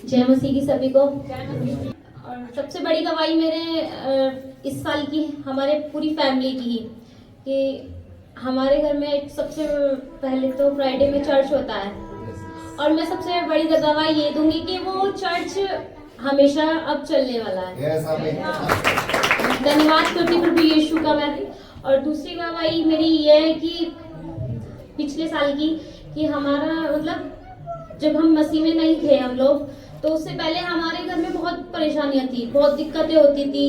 जय मसीह की सभी को। और सबसे बड़ी गवाही मेरे इस साल की हमारे पूरी फैमिली की ही कि हमारे घर में सबसे पहले तो फ्राइडे में चर्च होता है और मैं सबसे बड़ी गवाही ये दूंगी कि वो चर्च हमेशा अब चलने वाला है। धन्यवाद करती प्रभु यीशु का मैं। और दूसरी गवाही मेरी ये है कि पिछले साल की कि हमारा मतलब जब हम मसीह में नहीं थे हम लोग, तो उससे पहले हमारे घर में बहुत परेशानियां थी, बहुत दिक्कतें होती थी।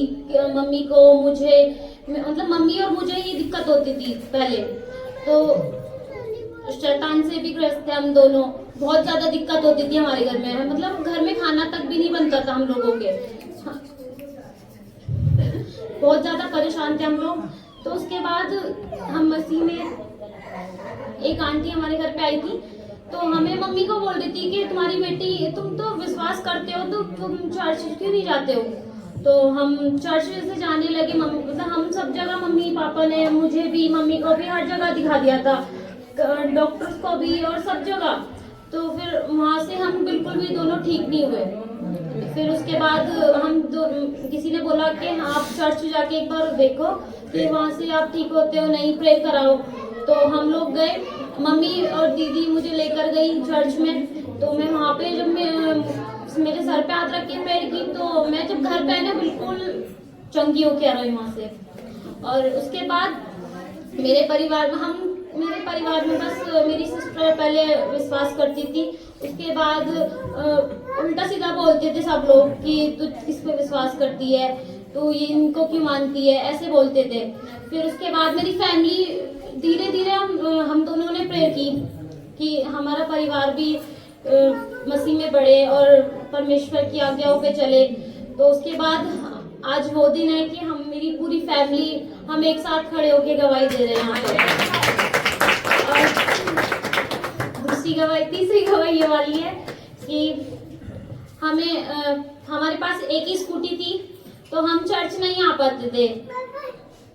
मम्मी को मुझे मतलब मम्मी और मुझे ही दिक्कत होती थी पहले, तो शैतान से भी ग्रस्त थे हम दोनों। बहुत ज्यादा दिक्कत होती थी हमारे घर में, मतलब घर में खाना तक भी नहीं बनता था हम लोगों के। बहुत ज्यादा परेशान थे हम लोग। तो उसके बाद हम मसीह में, एक आंटी हमारे घर पे आई थी, तो हमें मम्मी को बोल रही थी कि तुम्हारी बेटी, तुम तो विश्वास करते हो तो तुम चर्च क्यों नहीं जाते हो। तो हम चर्च से जाने लगे। मम्मी मतलब हम सब जगह, मम्मी पापा ने मुझे भी, मम्मी को भी हर जगह दिखा दिया था, डॉक्टर्स को भी और सब जगह। तो फिर वहाँ से हम बिल्कुल भी दोनों ठीक नहीं हुए। फिर उसके बाद हम किसी ने बोला कि आप चर्च जाके एक बार देखो कि वहाँ से आप ठीक होते हो, नहीं प्रे कराओ। तो हम लोग गए, मम्मी और दीदी मुझे लेकर गई चर्च में। तो मैं वहाँ पे जब मेरे सर पे हाथ रख के प्रेयर की, तो मैं जब घर पे आई ना बिल्कुल चंगी होके आ रही वहाँ से। और उसके बाद मेरे परिवार में बस मेरी सिस्टर पहले विश्वास करती थी। उसके बाद उल्टा सीधा बोलते थे सब लोग कि तू किस पे विश्वास करती है, तू ये इनको क्यों मानती है, ऐसे बोलते थे। फिर उसके बाद मेरी फैमिली धीरे धीरे हम दोनों ने प्रेयर की कि हमारा परिवार भी मसीह में बढ़े और परमेश्वर की आज्ञाओं पे चले। तो उसके बाद आज वो दिन है कि हम, मेरी पूरी फैमिली, हम एक साथ खड़े होके गवाही दे रहे हैं यहाँ पे। और तीसरी गवाही ये वाली है कि हमारे पास एक ही स्कूटी थी, तो हम चर्च नहीं आ पाते थे।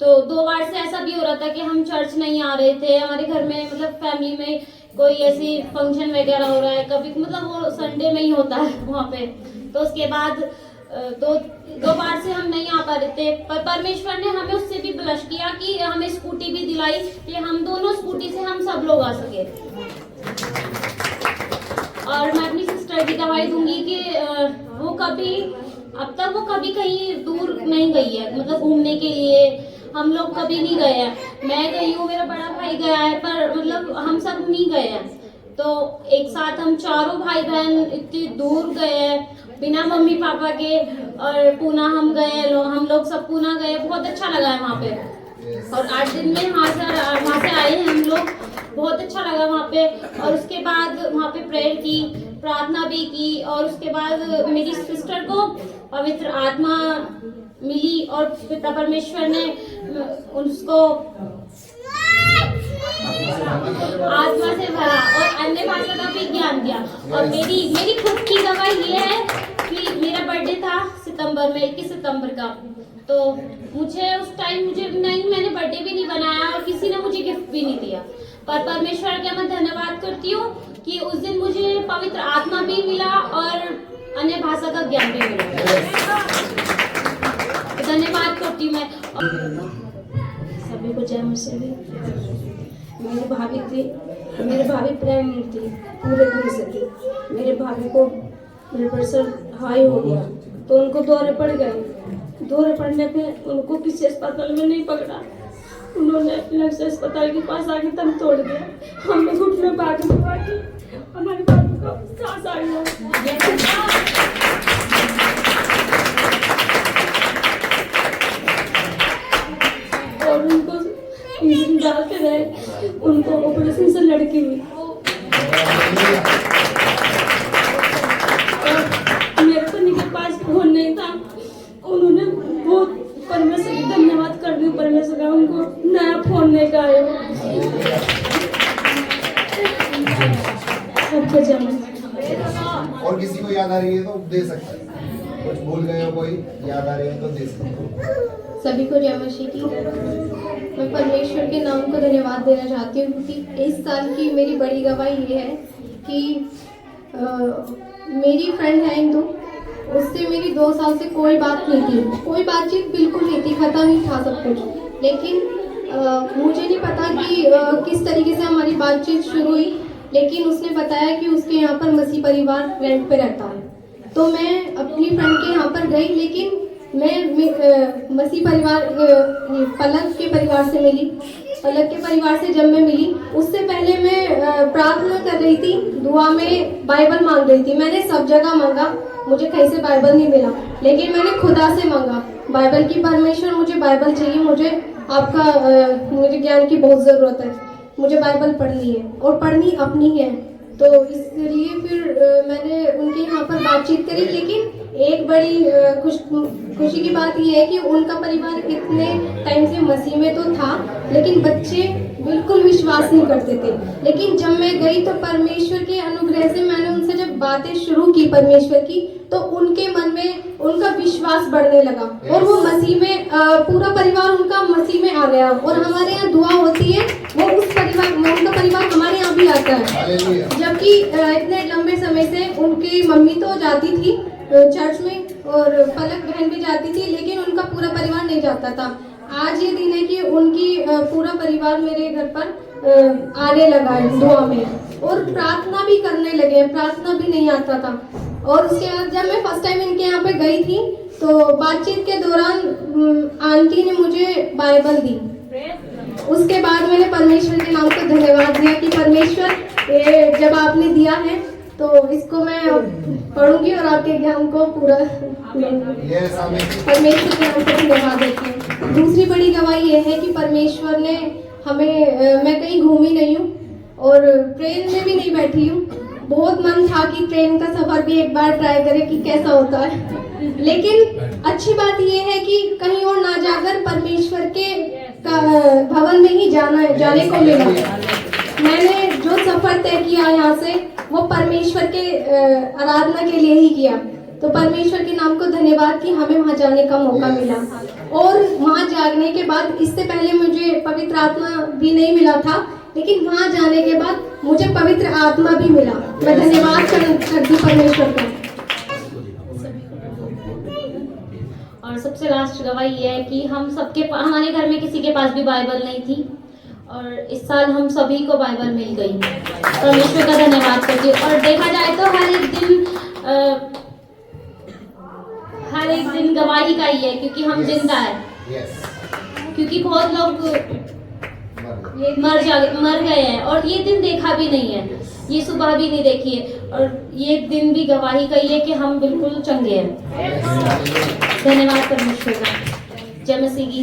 तो 2 बार से ऐसा भी हो रहा था कि हम चर्च नहीं आ रहे थे। हमारे घर में मतलब फैमिली में कोई ऐसी फंक्शन वगैरह हो रहा है, कभी मतलब वो संडे में ही होता है वहाँ पे। तो उसके बाद दो बार से हम नहीं आ पा रहे थे, पर परमेश्वर ने हमें उससे भी ब्लेस किया कि हमें स्कूटी भी दिलाई कि हम दोनों स्कूटी से हम सब लोग आ सके। और मैं अपनी सिस्टर की गवाही दूंगी कि अब तक वो कभी कहीं दूर नहीं गई है, मतलब घूमने के लिए हम लोग कभी नहीं गए हैं। मैं गई हूँ, मेरा बड़ा भाई गया है, पर मतलब हम सब नहीं गए हैं। तो एक साथ हम चारों भाई बहन इतनी दूर गए हैं बिना मम्मी पापा के। और पूना हम गए, हम लोग सब पूना गए, बहुत अच्छा लगा है वहाँ पे। और 8 दिन में वहाँ से आए हैं हम लोग, बहुत अच्छा लगा वहाँ पे। और उसके बाद वहाँ पे प्रेयर की, प्रार्थना भी की। और उसके बाद मेरी सिस्टर को पवित्र आत्मा मिली और पिता परमेश्वर ने उसको आत्मा से भरा और अन्य भाषा का भी ज्ञान दिया। और मेरी खुद की गवाही ये है कि मेरा बर्थडे था सितंबर में, 21 सितंबर का। तो मुझे उस टाइम मैंने बर्थडे भी नहीं बनाया और किसी ने मुझे गिफ्ट भी नहीं दिया। पर परमेश्वर का मैं धन्यवाद करती हूँ कि उस दिन मुझे पवित्र आत्मा भी मिला और अन्य भाषा का ज्ञान भी मिला। धन्यवाद करती हूँ मैं। सभी को जय मसीह। मेरी भाभी प्रेग्नेंट थी, पूरे दिन से थी। मेरे भाभी को ब्लड प्रेशर हाई हो गया, तो उनको दौरे पड़ गए। दौरे पड़ने पे उनको किसी अस्पताल में नहीं पकड़ा, उन्होंने अलग से अस्पताल के पास आके दम तोड़ दिया। हमने घुटने भागी हमारे भाभी को सांस आ गया। और उनको इंजेक्शन डालते रहे, उनको ऑपरेशन से लड़की हुई। और मेरे पति के पास फोन नहीं था, उन्होंने बहुत परमेश्वर की धन्यवाद कर दी। परमेश्वर का उनको नया फोन लेकर आए। और किसी को याद आ रही है तो दे सकते हैं, कुछ भूल गए हो कोई याद आ रही है तो दे सकते हैं। सभी को जय मसीह की। मैं परमेश्वर के नाम को धन्यवाद देना चाहती हूँ क्योंकि इस साल की मेरी बड़ी गवाही ये है कि मेरी फ्रेंड है हिंदू, उससे मेरी 2 साल से कोई बात नहीं थी, कोई बातचीत बिल्कुल नहीं थी, खत्म ही था सब कुछ। लेकिन मुझे नहीं पता कि किस तरीके से हमारी बातचीत शुरू हुई, लेकिन उसने बताया कि उसके यहाँ पर मसीह परिवार रेंट पे रहता है। तो मैं अपनी फ्रेंड के यहाँ पर गई, लेकिन मैं मसीह परिवार पलक के परिवार से मिली। पलक के परिवार से जब मैं मिली, उससे पहले मैं प्रार्थना कर रही थी, दुआ में बाइबल मांग रही थी। मैंने सब जगह मांगा, मुझे कहीं से बाइबल नहीं मिला, लेकिन मैंने खुदा से मांगा बाइबल की, परमेश्वर मुझे बाइबल चाहिए, मुझे ज्ञान की बहुत ज़रूरत है, मुझे बाइबल पढ़नी है और पढ़नी अपनी है। तो इसलिए फिर मैंने उनके यहाँ पर बातचीत करी। लेकिन एक बड़ी खुशी की बात यह है कि उनका परिवार इतने टाइम से मसीह में तो था, लेकिन बच्चे बिल्कुल विश्वास नहीं करते थे। लेकिन जब मैं गई तो परमेश्वर के अनुग्रह से मैंने उनसे जब बातें शुरू की परमेश्वर की, तो उनके मन में उनका विश्वास बढ़ने लगा और वो मसीह में पूरा परिवार उनका मसीह में आ गया। और हमारे यहाँ दुआ होती है, वो उनका परिवार हमारे यहाँ भी आता है। जबकि इतने लंबे समय से उनकी मम्मी तो जाती थी चर्च में और पलक बहन भी जाती थी, लेकिन उनका पूरा परिवार नहीं जाता था। आज ये दिन है कि उनकी पूरा परिवार मेरे घर पर आने लगा है दुआ में और प्रार्थना भी करने लगे। प्रार्थना भी नहीं आता था। और उसके बाद जब मैं फर्स्ट टाइम इनके यहाँ पे गई थी, तो बातचीत के दौरान आंटी ने मुझे बाइबल दी। उसके बाद मैंने परमेश्वर के नाम को धन्यवाद दिया कि परमेश्वर ये जब आपने दिया है तो इसको मैं पढ़ूंगी और आपके ज्ञान को पूरा परमेश्वर के नाम को धन्यवाद देती हूँ। दूसरी बड़ी गवाही ये है कि परमेश्वर ने हमें, मैं कहीं घूमी नहीं हूँ और ट्रेन में भी नहीं बैठी हूँ। बहुत मन था कि ट्रेन का सफर भी एक बार ट्राई करें कि कैसा होता है, लेकिन अच्छी बात यह है कि कहीं और ना जाकर परमेश्वर के भवन में ही जाने को मिला। मैंने जो सफर तय किया यहाँ से वो परमेश्वर के आराधना के लिए ही किया। तो परमेश्वर के नाम को धन्यवाद कि हमें वहाँ जाने का मौका मिला। और वहाँ जाने के बाद, इससे पहले मुझे पवित्र आत्मा भी नहीं मिला था, लेकिन वहाँ जाने के बाद मुझे पवित्र आत्मा भी मिला। मैं धन्यवाद करती परमेश्वर का। और सबसे लास्ट गवाही ये है कि हमारे घर में किसी के पास भी बाइबल नहीं थी और इस साल हम सभी को बाइबल मिल गई। परमेश्वर का धन्यवाद करती हूँ। और देखा जाए तो हर एक दिन गवाही का ही है, क्योंकि हम जिंदा है। क्योंकि बहुत लोग मर गए हैं और ये दिन देखा भी नहीं है, ये सुबह भी नहीं देखी है, और ये दिन भी गवाही का ही है कि हम बिल्कुल चंगे हैं। धन्यवाद परमेश्वर का। जय मसीह की।